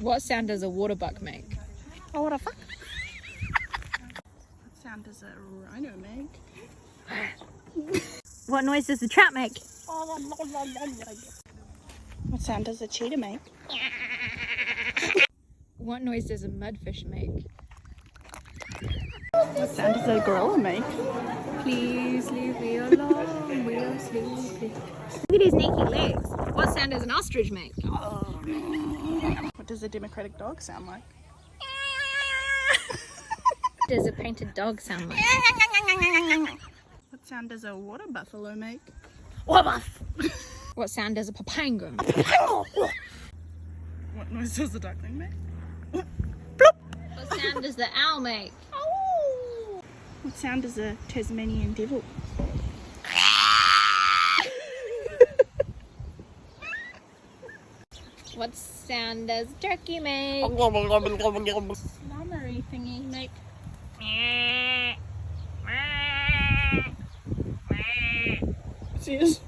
What sound does a water buck make? Oh, what the fuck? What sound does a rhino make? What noise does the trout make? What sound does a cheetah make? What noise does a mudfish make? What sound does a gorilla make? Please leave me alone, we are sleeping. Look at his naked legs. What sound does an ostrich make? What does a democratic dog sound like? What does a painted dog sound like? What sound does a water buffalo make? What sound does a papanga? What noise does a duckling make? What sound does the owl make? What sound does a Tasmanian devil? What sound does a turkey make? Slummery thingy make. Serious?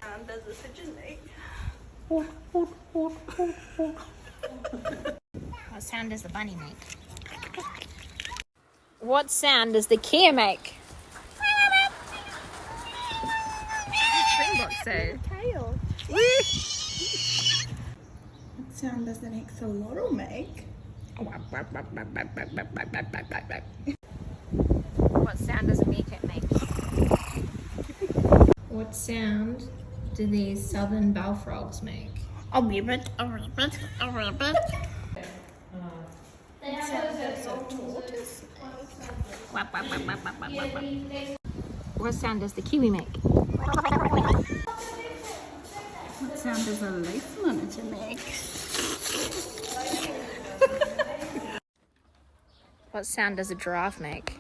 Sound does a pigeon make? What sound does the bunny make? What sound does the Kia make? What does the Springbok say? Tail. What sound does an axolotl make? What sound does a meerkat make? What sound do these southern balfrogs make? A ribbit, a ribbit, a ribbit. What sound does the kiwi make? What sound does a lace monitor make? What sound does a giraffe make?